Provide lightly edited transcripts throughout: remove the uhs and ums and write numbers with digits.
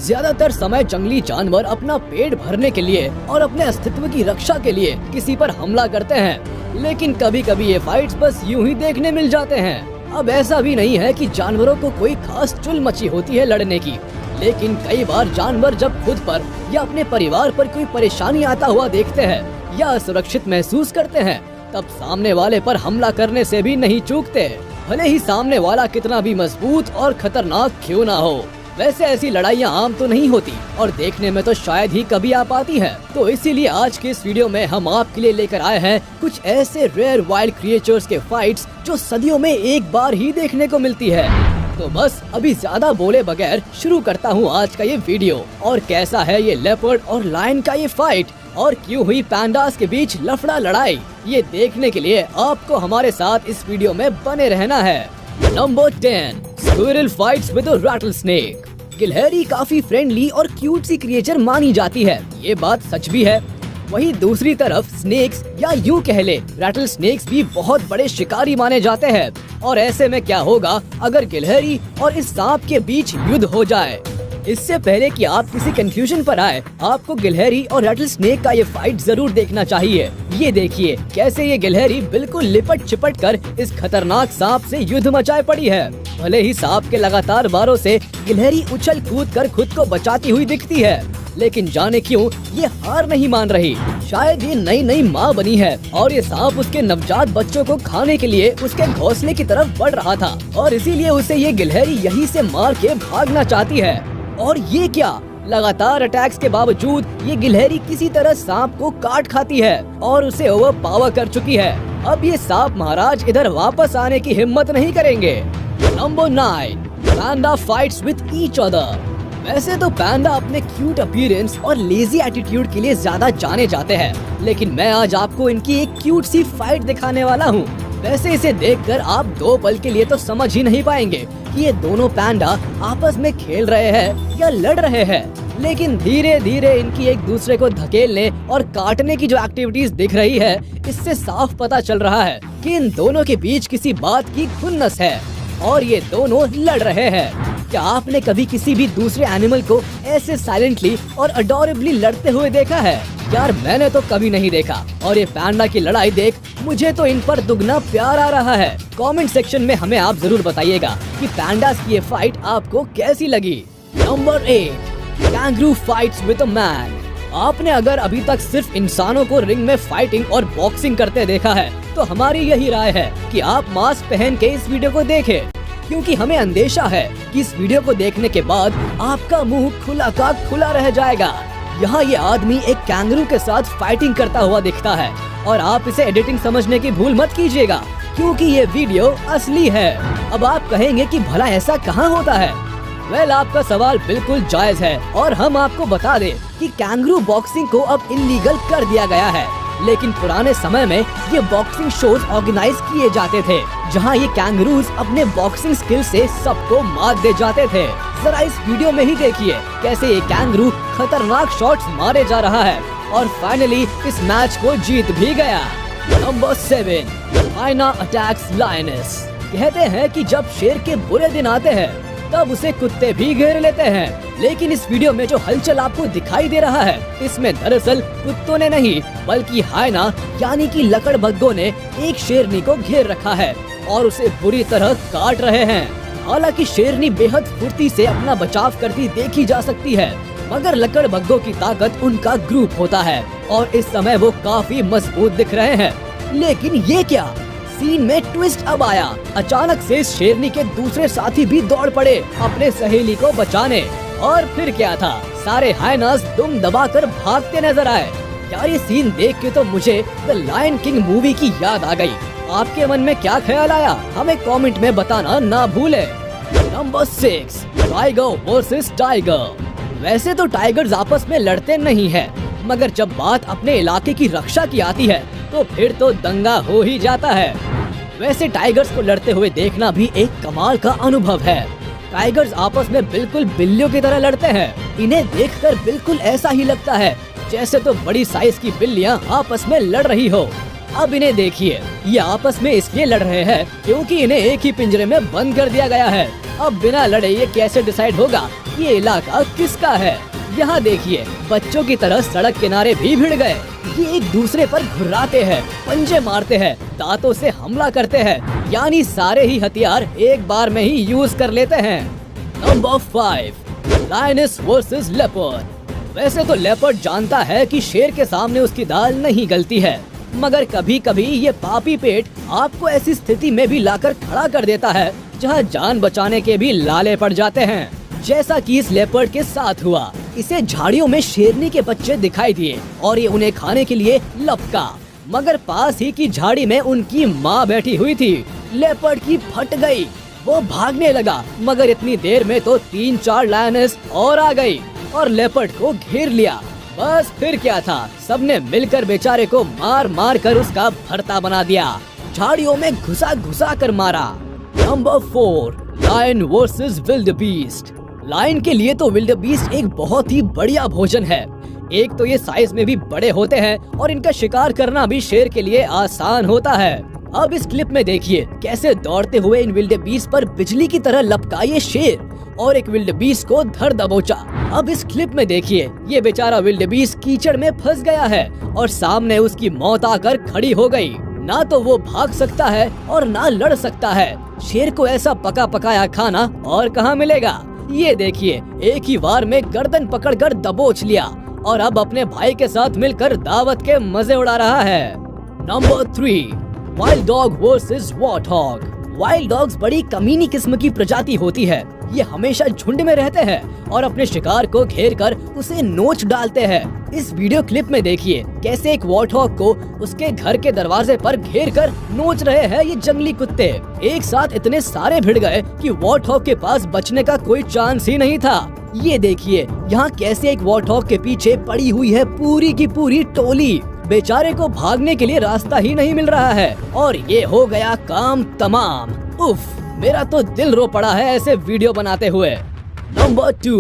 ज्यादातर समय जंगली जानवर अपना पेट भरने के लिए और अपने अस्तित्व की रक्षा के लिए किसी पर हमला करते हैं, लेकिन कभी कभी ये फाइट्स बस यूं ही देखने मिल जाते हैं। अब ऐसा भी नहीं है कि जानवरों को कोई खास चुल मची होती है लड़ने की, लेकिन कई बार जानवर जब खुद पर या अपने परिवार पर कोई परेशानी आता हुआ देखते हैं या असुरक्षित महसूस करते हैं, तब सामने वाले पर हमला करने से भी नहीं चूकते, भले ही सामने वाला कितना भी मजबूत और खतरनाक क्यों ना हो। वैसे ऐसी लड़ाइयाँ आम तो नहीं होती और देखने में तो शायद ही कभी आ पाती है, तो इसीलिए आज के इस वीडियो में हम आपके लिए लेकर आए हैं कुछ ऐसे रेयर वाइल्ड क्रिएचर्स के फाइट्स जो सदियों में एक बार ही देखने को मिलती है। तो बस अभी ज्यादा बोले बगैर शुरू करता हूँ आज का ये वीडियो। और कैसा है ये लेपर्ड और लायन का ये फाइट और क्यों हुई पैंडास के बीच लफड़ा लड़ाई, ये देखने के लिए आपको हमारे साथ इस वीडियो में बने रहना है। Number 10, squirrel fights with a rattlesnake. गिलहरी काफी फ्रेंडली और क्यूट सी क्रिएचर मानी जाती है, ये बात सच भी है। वहीं दूसरी तरफ स्नेक्स या यूं कह ले रैटल स्नेक्स भी बहुत बड़े शिकारी माने जाते हैं। और ऐसे में क्या होगा अगर गिलहरी और इस सांप के बीच युद्ध हो जाए। इससे पहले कि आप किसी कंफ्यूजन पर आए, आपको गिलहरी और रैटल स्नेक का ये फाइट जरूर देखना चाहिए। ये देखिए कैसे ये गिलहरी बिल्कुल लिपट चिपट कर इस खतरनाक सांप से युद्ध मचाए पड़ी है। भले ही सांप के लगातार वारों से गिलहरी उछल कूद कर खुद को बचाती हुई दिखती है, लेकिन जाने क्यों ये हार नहीं मान रही। शायद ये नई नई माँ बनी है और ये सांप उसके नवजात बच्चों को खाने के लिए उसके घोंसले की तरफ बढ़ रहा था और इसीलिए उसे ये गिलहरी यहीं से मार के भागना चाहती है। और ये क्या, लगातार अटैक्स के बावजूद ये गिलहरी किसी तरह सांप को काट खाती है और उसे ओवर पावर कर चुकी है। अब ये सांप महाराज इधर वापस आने की हिम्मत नहीं करेंगे। Number 9, panda fights with each other. वैसे तो पैंडा अपने क्यूट अपीयरेंस और लेजी एटीट्यूड के लिए ज्यादा जाने जाते हैं, लेकिन मैं आज आपको इनकी एक क्यूट सी फाइट दिखाने वाला हूँ। वैसे इसे देखकर आप दो पल के लिए तो समझ ही नहीं पाएंगे कि ये दोनों पैंडा आपस में खेल रहे हैं या लड़ रहे हैं, लेकिन धीरे धीरे इनकी एक दूसरे को धकेलने और काटने की जो एक्टिविटीज दिख रही है, इससे साफ पता चल रहा है कि इन दोनों के बीच किसी बात की खुन्नस है और ये दोनों लड़ रहे हैं। क्या आपने कभी किसी भी दूसरे एनिमल को ऐसे साइलेंटली और अडोरेबली लड़ते हुए देखा है? यार मैंने तो कभी नहीं देखा और ये पैंडा की लड़ाई देख मुझे तो इन पर दुगना प्यार आ रहा है। कमेंट सेक्शन में हमें आप जरूर बताइएगा कि पैंडास की ये फाइट आपको कैसी लगी। Number 8, kangaroo fights with a man. आपने अगर अभी तक सिर्फ इंसानों को रिंग में फाइटिंग और बॉक्सिंग करते देखा है, तो हमारी यही राय है कि आप मास्क पहन के इस वीडियो को देखें, क्योंकि हमें अंदेशा है कि इस वीडियो को देखने के बाद आपका मुंह खुला का खुला रह जाएगा। यहाँ ये आदमी एक कैंगरू के साथ फाइटिंग करता हुआ दिखता है और आप इसे एडिटिंग समझने की भूल मत कीजिएगा, क्योंकि ये वीडियो असली है। अब आप कहेंगे कि भला ऐसा कहाँ होता है? वेल, आपका सवाल बिल्कुल जायज है और हम आपको बता दें कि कैंगरू बॉक्सिंग को अब इलीगल कर दिया गया है, लेकिन पुराने समय में ये बॉक्सिंग शोज ऑर्गेनाइज किए जाते थे, जहां ये कैंगरूज अपने बॉक्सिंग स्किल से सबको मात दे जाते थे। जरा इस वीडियो में ही देखिए कैसे ये कैंगरू खतरनाक शॉट्स मारे जा रहा है और फाइनली इस मैच को जीत भी गया। Number 7, hyena attacks lioness. कहते हैं कि जब शेर के बुरे दिन आते हैं तब उसे कुत्ते भी घेर लेते हैं, लेकिन इस वीडियो में जो हलचल आपको दिखाई दे रहा है, इसमें दरअसल कुत्तों ने नहीं बल्कि हाइना यानी कि लकड़बग्गों ने एक शेरनी को घेर रखा है और उसे बुरी तरह काट रहे हैं। हालांकि शेरनी बेहद फुर्ती से अपना बचाव करती देखी जा सकती है, मगर लकड़बग्गों की ताकत उनका ग्रुप होता है और इस समय वो काफी मजबूत दिख रहे हैं। लेकिन ये क्या, सीन में ट्विस्ट अब आया। अचानक से इस शेरनी के दूसरे साथी भी दौड़ पड़े अपने सहेली को बचाने, और फिर क्या था, सारे हाइनास दुम दबाकर भागते नजर आए। यार ये सीन देख के तो मुझे द लायन किंग मूवी की याद आ गई। आपके मन में क्या ख्याल आया, हमें कमेंट में बताना ना भूले। Number 6, tiger versus tiger. वैसे तो टाइगर्स आपस में लड़ते नहीं है, मगर जब बात अपने इलाके की रक्षा की आती है तो फिर तो दंगा हो ही जाता है। वैसे टाइगर्स को लड़ते हुए देखना भी एक कमाल का अनुभव है। टाइगर्स आपस में बिल्कुल बिल्लियों की तरह लड़ते हैं। इन्हें देखकर बिल्कुल ऐसा ही लगता है जैसे तो बड़ी साइज की बिल्लियां आपस में लड़ रही हो। अब इन्हें देखिए, ये आपस में इसलिए लड़ रहे हैं क्योंकि इन्हें एक ही पिंजरे में बंद कर दिया गया है। अब बिना लड़े ये कैसे डिसाइड होगा ये इलाका किसका है? यहाँ देखिए, बच्चों की तरह सड़क किनारे भी भिड़ गए। ये एक दूसरे पर घुर्राते हैं, पंजे मारते हैं, दांतों से हमला करते हैं, यानी सारे ही हथियार एक बार में ही यूज कर लेते हैं। Number 5, lioness versus leopard. वैसे तो लेपर्ड जानता है कि शेर के सामने उसकी दाल नहीं गलती है, मगर कभी कभी ये पापी पेट आपको ऐसी स्थिति में भी लाकर खड़ा कर देता है जहाँ जान बचाने के भी लाले पड़ जाते हैं, जैसा कि इस लेपर्ड के साथ हुआ। इसे झाड़ियों में शेरनी के बच्चे दिखाई दिए और ये उन्हें खाने के लिए लपका, मगर पास ही की झाड़ी में उनकी माँ बैठी हुई थी। लेपर्ड की फट गई, वो भागने लगा, मगर इतनी देर में तो 3-4 लायनेस और आ गई और लेपर्ड को घेर लिया। बस फिर क्या था, सबने मिलकर बेचारे को मार मार कर उसका भरता बना दिया, झाड़ियों में घुसा घुसा कर मारा। Number 4, lion versus wildebeest. Lion के लिए तो विल्डबीस्ट एक बहुत ही बढ़िया भोजन है। एक तो ये साइज में भी बड़े होते हैं और इनका शिकार करना भी शेर के लिए आसान होता है। अब इस क्लिप में देखिए कैसे दौड़ते हुए इन विल्डबीस्ट पर बिजली की तरह लपका ये शेर और एक विल्डबीस्ट को धर दबोचा। अब इस क्लिप में देखिए, ये बेचारा विल्डबीस्ट कीचड़ में फंस गया है और सामने उसकी मौत आकर खड़ी हो गई। ना तो वो भाग सकता है और ना लड़ सकता है। शेर को ऐसा पका पकाया खाना और कहाँ मिलेगा। ये देखिए, एक ही बार में गर्दन पकड़कर दबोच लिया और अब अपने भाई के साथ मिलकर दावत के मजे उड़ा रहा है। Number 3, wild dog versus warthog. Wild dogs बड़ी कमीनी किस्म की प्रजाति होती है। ये हमेशा झुंड में रहते हैं और अपने शिकार को घेर कर उसे नोच डालते हैं। इस वीडियो क्लिप में देखिए कैसे एक वॉर्थॉग को उसके घर के दरवाजे पर घेर कर नोच रहे हैं ये जंगली कुत्ते। एक साथ इतने सारे भिड़ गए कि वॉर्थॉग के पास बचने का कोई चांस ही नहीं था। ये देखिए यहाँ कैसे एक वॉर्थॉग के पीछे पड़ी हुई है पूरी की पूरी टोली। बेचारे को भागने के लिए रास्ता ही नहीं मिल रहा है और ये हो गया काम तमाम। उफ, मेरा तो दिल रो पड़ा है ऐसे वीडियो बनाते हुए। Number 2,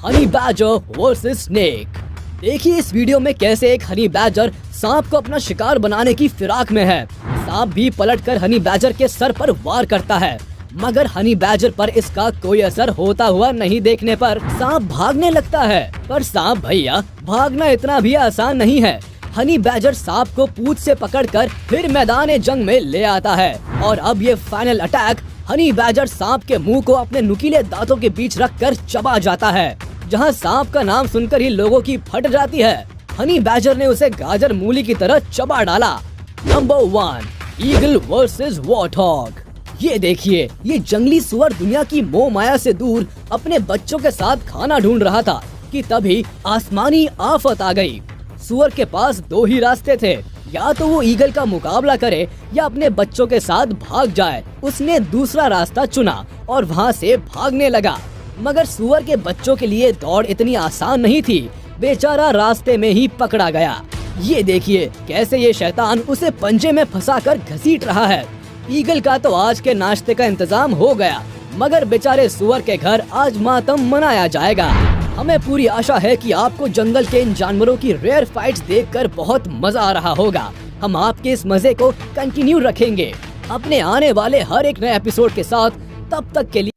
honey badger versus snake. देखिए इस वीडियो में कैसे एक हनी बैजर सांप को अपना शिकार बनाने की फिराक में है। सांप भी पलटकर हनी बैजर के सर पर वार करता है, मगर हनी बैजर पर इसका कोई असर होता हुआ नहीं देखने पर सांप भागने लगता है। पर सांप भैया, भागना इतना भी आसान नहीं है। हनी बैजर सांप को पूंछ से पकड़कर फिर मैदान जंग में ले आता है और अब ये फाइनल अटैक हनी बैजर सांप के मुंह को अपने नुकीले दांतों के बीच रखकर चबा जाता है, जहां सांप का नाम सुनकर ही लोगों की फट जाती है। हनी बैजर ने उसे गाजर मूली की तरह चबा डाला। Number 1, eagle versus warthog. ये देखिए, ये जंगली सुअर दुनिया की मोह माया से दूर अपने बच्चों के साथ खाना ढूंढ रहा था कि तभी आसमानी आफत आ गई। सुअर के पास 2 ही रास्ते थे, या तो वो ईगल का मुकाबला करे या अपने बच्चों के साथ भाग जाए। उसने दूसरा रास्ता चुना और वहाँ से भागने लगा, मगर सुअर के बच्चों के लिए दौड़ इतनी आसान नहीं थी। बेचारा रास्ते में ही पकड़ा गया। ये देखिए कैसे ये शैतान उसे पंजे में फंसाकर घसीट रहा है। ईगल का तो आज के नाश्ते का इंतजाम हो गया, मगर बेचारे सुअर के घर आज मातम मनाया जाएगा। हमें पूरी आशा है कि आपको जंगल के इन जानवरों की रेयर फाइट्स देखकर बहुत मजा आ रहा होगा। हम आपके इस मजे को कंटिन्यू रखेंगे अपने आने वाले हर एक नए एपिसोड के साथ। तब तक के लिए